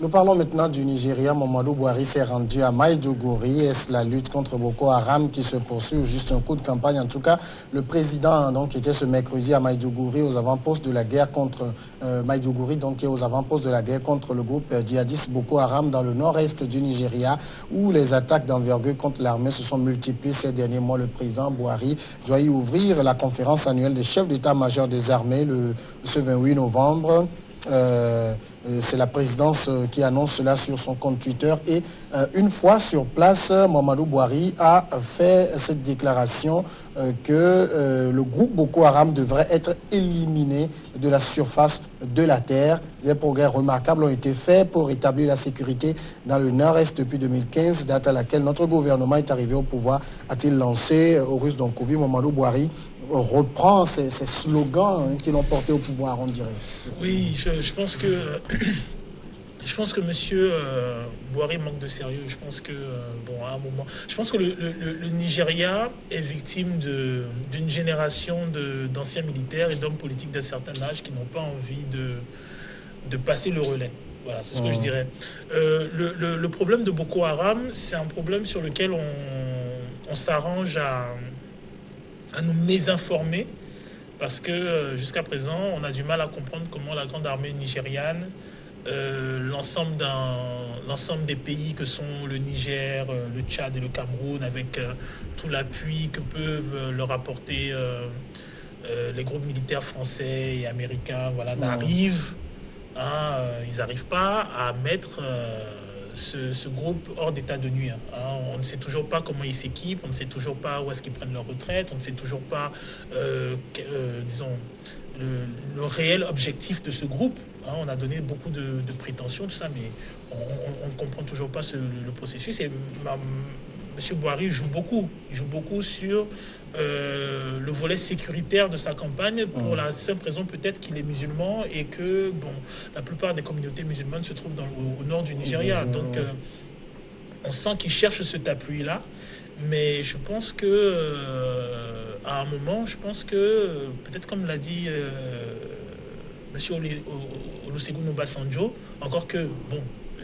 Nous parlons maintenant du Nigeria. Mamadou Buhari s'est rendu à Maïdougouri. Est-ce la lutte contre Boko Haram qui se poursuit ou juste un coup de campagne? En tout cas, le président donc était ce mercredi à Maïdougouri aux avant-postes de la guerre contre Maïdougouri, donc aux avant-postes de la guerre contre le groupe djihadiste Boko Haram dans le nord-est du Nigeria, où les attaques d'envergure contre l'armée se sont multipliées ces derniers mois. Le président Buhari doit y ouvrir la conférence annuelle des chefs d'état-major des armées ce 28 novembre. C'est la présidence qui annonce cela sur son compte Twitter et une fois sur place, Mamadou Buhari a fait cette déclaration que le groupe Boko Haram devrait être éliminé de la surface de la terre. Des progrès remarquables ont été faits pour rétablir la sécurité dans le nord-est depuis 2015, date à laquelle notre gouvernement est arrivé au pouvoir, a-t-il lancé au Russe Donkovi. Mamadou Buhari reprend ces slogans qui l'ont porté au pouvoir, on dirait. Oui, je pense que M. Buhari manque de sérieux. Je pense que à un moment, je pense que le Nigeria est victime d'une génération d'anciens militaires et d'hommes politiques d'un certain âge qui n'ont pas envie de passer le relais. Voilà, c'est ce que je dirais. Le problème de Boko Haram, c'est un problème sur lequel on s'arrange à nous mésinformer parce que jusqu'à présent, on a du mal à comprendre comment la grande armée nigériane, l'ensemble des pays que sont le Niger, le Tchad et le Cameroun, avec tout l'appui que peuvent leur apporter les groupes militaires français et américains, n'arrivent. Ils n'arrivent pas à mettre ce groupe hors d'état de nuire. On ne sait toujours pas comment ils s'équipent, on ne sait toujours pas où est-ce qu'ils prennent leur retraite, on ne sait toujours pas, le réel objectif de ce groupe. On a donné beaucoup de prétentions, tout ça, mais on ne comprend toujours pas le processus. Et M. Buhari joue beaucoup. Il joue beaucoup sur le volet sécuritaire de sa campagne pour la simple raison peut-être qu'il est musulman et que la plupart des communautés musulmanes se trouvent au nord du Nigeria. Donc on sent qu'il cherche cet appui-là. Mais je pense que à un moment, peut-être comme l'a dit M. Olusegun Obasanjo, encore que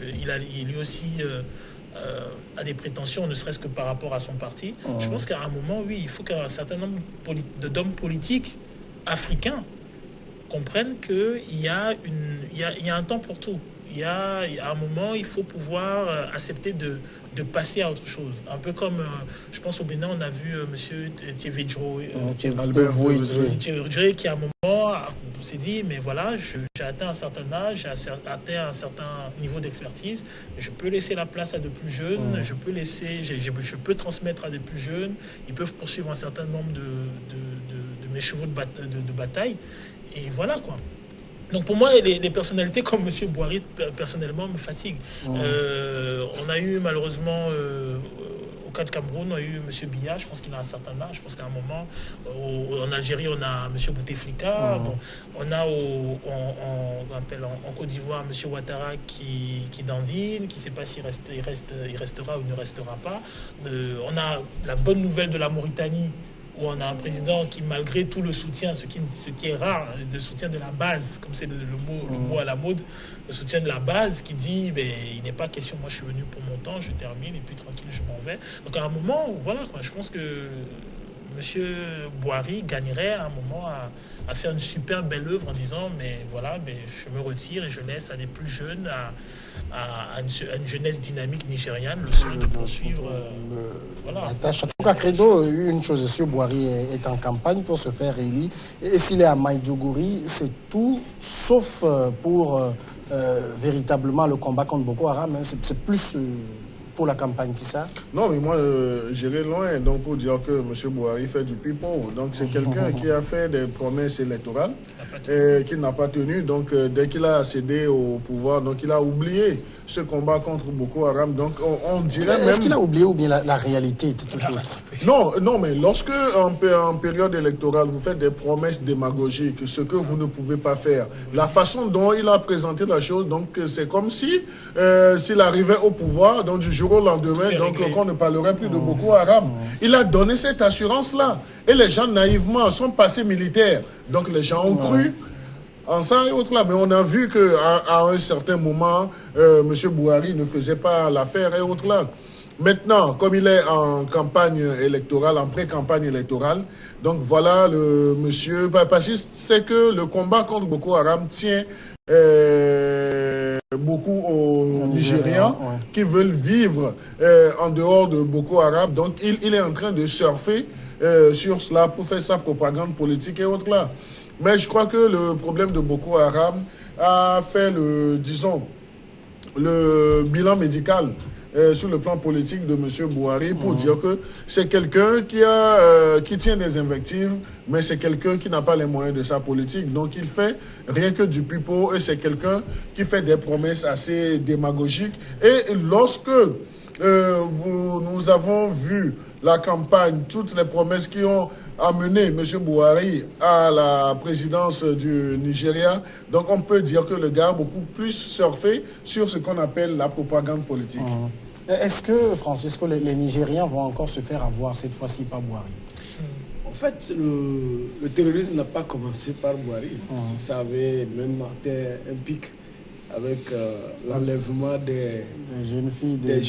il lui aussi a des prétentions, ne serait-ce que par rapport à son parti. Je pense qu'à un moment, oui, il faut qu'un certain nombre d'hommes politiques africains comprennent qu'il y a un temps pour tout. À un moment, il faut pouvoir accepter de passer à autre chose. Un peu comme, je pense au Bénin, on a vu M. Thierry qui à un moment s'est dit, mais voilà, j'ai atteint un certain âge, j'ai atteint un certain niveau d'expertise, je peux laisser la place à de plus jeunes, je peux transmettre à des plus jeunes, ils peuvent poursuivre un certain nombre de mes chevaux de bataille, et voilà quoi. Donc pour moi, les personnalités comme M. Buhari, personnellement, me fatiguent. On a eu malheureusement, au cas de Cameroun, on a eu M. Biya, je pense qu'il a un certain âge. Je pense qu'à un moment, en Algérie, on a M. Bouteflika. On a en Côte d'Ivoire M. Ouattara qui dandine, qui ne sait pas s'il restera ou ne restera pas. On a la bonne nouvelle de la Mauritanie, où on a un président qui, malgré tout le soutien, ce qui est rare, le soutien de la base, comme c'est le mot à la mode, le soutien de la base, qui dit il n'est pas question, moi je suis venu pour mon temps, je termine et puis tranquille, je m'en vais. Donc à un moment, je pense que M. Buhari gagnerait à un moment à faire une super belle œuvre en disant je me retire et je laisse à des plus jeunes, à une jeunesse dynamique nigériane, le soin de poursuivre la tâche. En tout cas, Credo, une chose est sûre, Buhari est en campagne pour se faire élire. Et s'il est à Maïdougouri, c'est tout sauf pour véritablement le combat contre Boko Haram. C'est plus pour la campagne, c'est ça? Non, mais moi, j'irai loin donc pour dire que M. Buhari fait du pipeau. Donc c'est quelqu'un qui a fait des promesses électorales qu'il n'a pas tenues. Donc dès qu'il a accédé au pouvoir, donc il a oublié ce combat contre Boko Haram. Donc on dirait même... Est-ce qu'il a oublié ou bien la réalité était tout autre? Non, mais lorsque en période électorale, vous faites des promesses démagogiques, ce que vous ne pouvez pas faire, la façon dont il a présenté la chose, donc c'est comme si s'il arrivait au pouvoir, donc du jour au lendemain, donc on ne parlerait plus de Boko Haram. Il a donné cette assurance-là. Et les gens, naïvement, sont passés militaires. Donc les gens ont cru. en ça et autres là. Mais on a vu qu'à un certain moment, M. Buhari ne faisait pas l'affaire et autres là. Maintenant, comme il est en campagne électorale, en pré-campagne électorale, donc voilà le monsieur, parce que c'est que le combat contre Boko Haram tient beaucoup aux Nigérians qui veulent vivre en dehors de Boko Haram. Donc il est en train de surfer sur cela pour faire sa propagande politique et autres là. Mais je crois que le problème de Boko Haram a fait le bilan médical sur le plan politique de M. Buhari pour dire que c'est quelqu'un qui tient des invectives, mais c'est quelqu'un qui n'a pas les moyens de sa politique. Donc il fait rien que du pipeau et c'est quelqu'un qui fait des promesses assez démagogiques. Et lorsque nous avons vu la campagne, toutes les promesses qui ont amené M. Buhari à la présidence du Nigeria, donc on peut dire que le gars a beaucoup plus surfé sur ce qu'on appelle la propagande politique. Est-ce que, Francisco, les Nigériens vont encore se faire avoir cette fois-ci par Buhari? En fait, le terrorisme n'a pas commencé par Buhari. Ça avait même atteint un pic avec l'enlèvement des jeunes filles de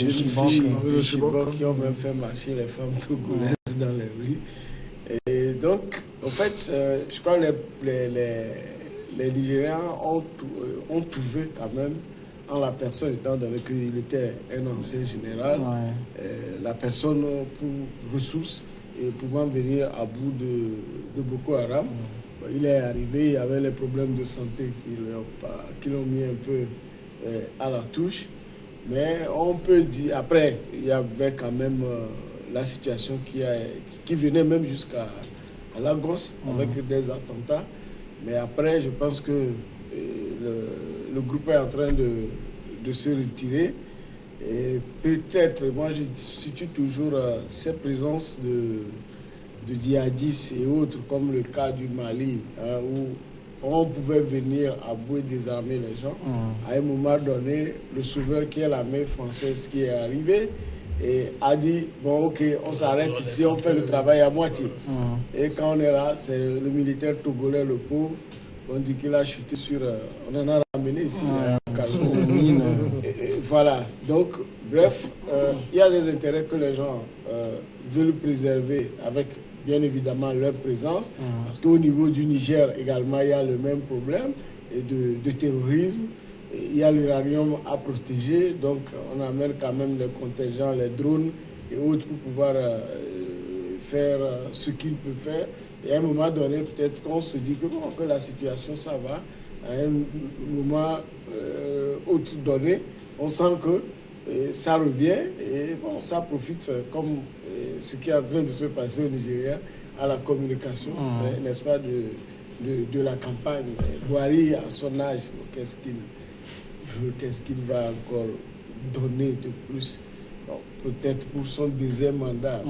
Chibok qui ont même fait marcher les femmes togolaises dans les rues. Et donc, en fait, je crois que les Nigériens ont trouvé quand même en la personne, étant donné qu'il était un ancien général, la personne pour ressources et pouvant venir à bout de Boko Haram. Il est arrivé, il y avait les problèmes de santé qui l'ont mis un peu à la touche. Mais on peut dire, après, il y avait quand même la situation qui venait même jusqu'à Lagos avec des attentats. Mais après, je pense que le groupe est en train de se retirer. Et peut-être, moi je situe toujours cette présence de djihadistes et autres, comme le cas du Mali, où on pouvait venir à bout et désarmer les gens. À un moment donné, le sauveur qui est l'armée française qui est arrivé et a dit, bon ok, on s'arrête ici, on fait le travail à moitié. Et quand on est là, c'est le militaire togolais, le pauvre, on dit qu'il a chuté sur... on en a ramené ici. Voilà. Donc, bref, il y a des intérêts que les gens veulent préserver avec, bien évidemment, leur présence. Parce qu'au niveau du Niger également, il y a le même problème de terrorisme. Il y a l'uranium à protéger. Donc, on amène quand même les contingents, les drones et autres pour pouvoir faire ce qu'ils peuvent faire. Et à un moment donné, peut-être qu'on se dit que la situation, ça va. À un moment autre donné, on sent que ça revient et bon, ça profite, comme ce qui est en train de se passer au Nigeria, à la communication, n'est-ce pas, de la campagne. Buhari, à son âge, qu'est-ce qu'il va encore donner de plus? Bon, peut-être pour son deuxième mandat.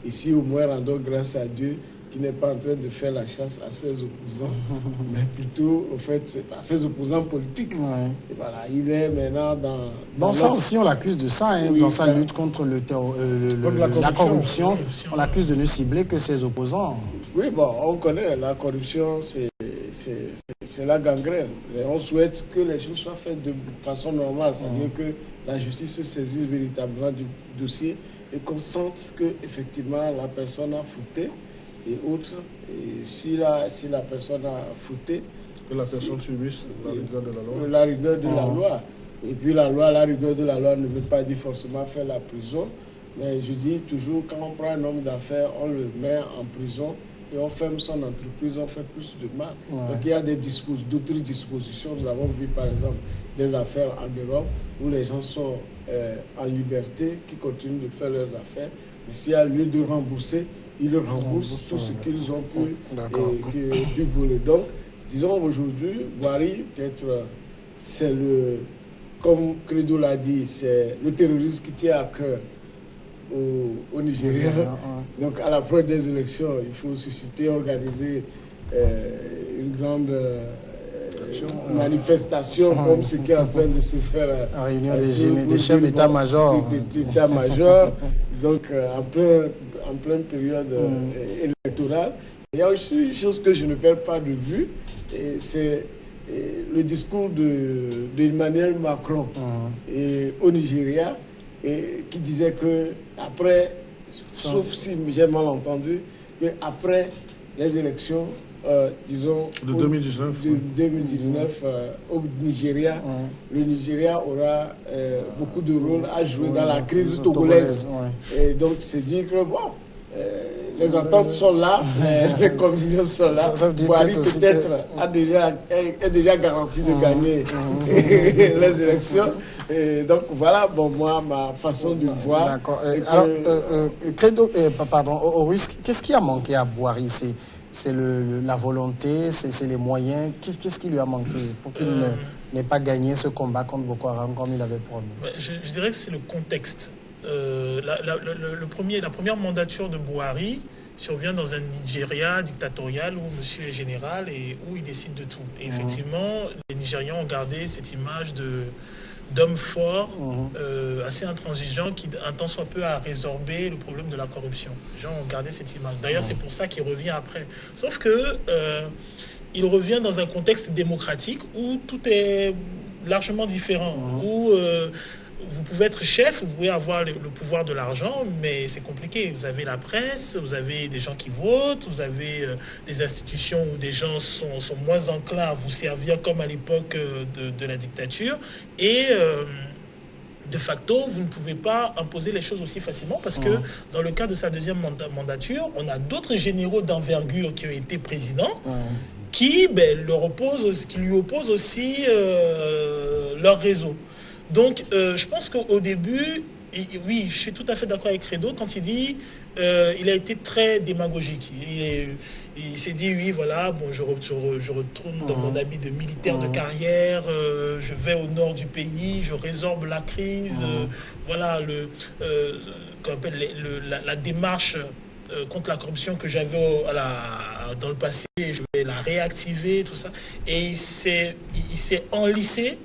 Ici, au moins, rendons grâce à Dieu qui n'est pas en train de faire la chasse à ses opposants, mais plutôt, en fait, à ses opposants politiques. Et voilà, il est maintenant dans ça aussi, on l'accuse de ça, dans sa lutte contre la corruption. On l'accuse de ne cibler que ses opposants. Oui, bon, on connaît, la corruption, c'est la gangrène. Et on souhaite que les choses soient faites de façon normale, c'est-à-dire que la justice se saisisse véritablement du dossier et qu'on sente qu'effectivement la personne a fauté et autres. Et si la personne a fauté, que la personne subisse la rigueur de la loi. La rigueur de la loi. Et puis la rigueur de la loi ne veut pas dire forcément faire la prison. Mais je dis toujours, quand on prend un homme d'affaires, on le met en prison et on ferme son entreprise, on fait plus de mal. Donc il y a d'autres dispositions. Nous avons vu par exemple des affaires en Europe où les gens sont en liberté, qui continuent de faire leurs affaires. Mais s'il y a lieu de rembourser, ils remboursent tout ce qu'ils ont pu voler. Donc, disons aujourd'hui, Buhari, peut-être, c'est comme Credo l'a dit, c'est le terrorisme qui tient à cœur au Nigeria. Donc, à l'approche des élections, il faut susciter, organiser une grande manifestation comme ce qui est en train de se faire en réunion des chefs d'état-major. Donc, en pleine période électorale. Il y a aussi une chose que je ne perds pas de vue, et c'est le discours d'Emmanuel Macron au Nigeria, qui disait que après, sauf si j'ai mal entendu, que après les élections, disons de 2019, au Nigeria, le Nigeria aura beaucoup de rôle à jouer dans la crise togolaise. Et donc c'est dire que bon, les ententes sont là, les communions sont là. Boari peut-être est déjà garanti de gagner les élections. Et donc voilà, bon, moi, ma façon de voir. D'accord. Alors, Credo, pardon, Horus, qu'est-ce qui a manqué à Boari? C'est la volonté, c'est les moyens. Qu'est-ce qui lui a manqué pour qu'il n'ait pas gagné ce combat contre Boko Haram comme il avait promis? Je dirais que c'est le contexte. La première mandature de Boari survient dans un Nigeria dictatorial où monsieur est général et où il décide de tout. Et effectivement, les Nigérians ont gardé cette image d'homme fort, assez intransigeant, qui un tant soit peu à résorber le problème de la corruption. Les gens ont gardé cette image. D'ailleurs, c'est pour ça qu'il revient après. Sauf que il revient dans un contexte démocratique où tout est largement différent, où vous pouvez être chef, vous pouvez avoir le pouvoir de l'argent, mais c'est compliqué. Vous avez la presse, vous avez des gens qui votent, vous avez des institutions où des gens sont moins enclins à vous servir comme à l'époque de la dictature. Et de facto, vous ne pouvez pas imposer les choses aussi facilement parce que dans le cas de sa deuxième mandature, on a d'autres généraux d'envergure qui ont été présidents qui lui opposent aussi leur réseau. Donc, je pense qu'au début, oui, je suis tout à fait d'accord avec Credo quand il dit il a été très démagogique. Il s'est dit, oui, voilà, bon, je retourne dans mon habit de militaire de carrière, je vais au nord du pays, je résorbe la crise, voilà, qu'on appelle la démarche contre la corruption que j'avais dans le passé, je vais la réactiver, tout ça. Et il s'est enlissé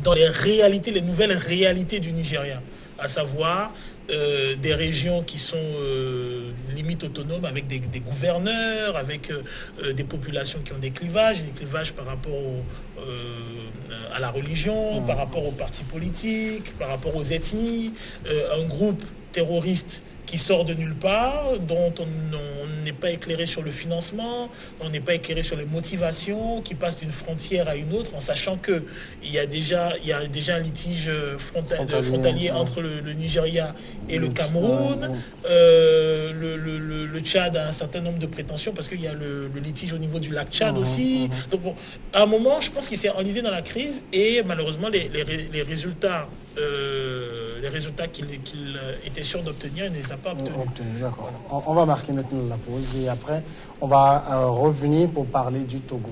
dans les nouvelles réalités du Nigeria, à savoir des régions qui sont limite autonomes avec des gouverneurs, avec des populations qui ont des clivages par rapport à la religion, par rapport aux partis politiques, par rapport aux ethnies, un groupe terroriste qui sort de nulle part, dont on n'est pas éclairé sur le financement, on n'est pas éclairé sur les motivations, qui passe d'une frontière à une autre, en sachant qu'il y a déjà un litige frontalier entre le Nigeria et le Cameroun. Le Tchad a un certain nombre de prétentions parce qu'il y a le litige au niveau du lac Tchad aussi. Donc bon, à un moment, je pense qu'il s'est enlisé dans la crise et malheureusement, les résultats qu'il était sûr d'obtenir, il ne les a pas obtenus. D'accord. On va marquer maintenant la pause et après, on va revenir pour parler du Togo.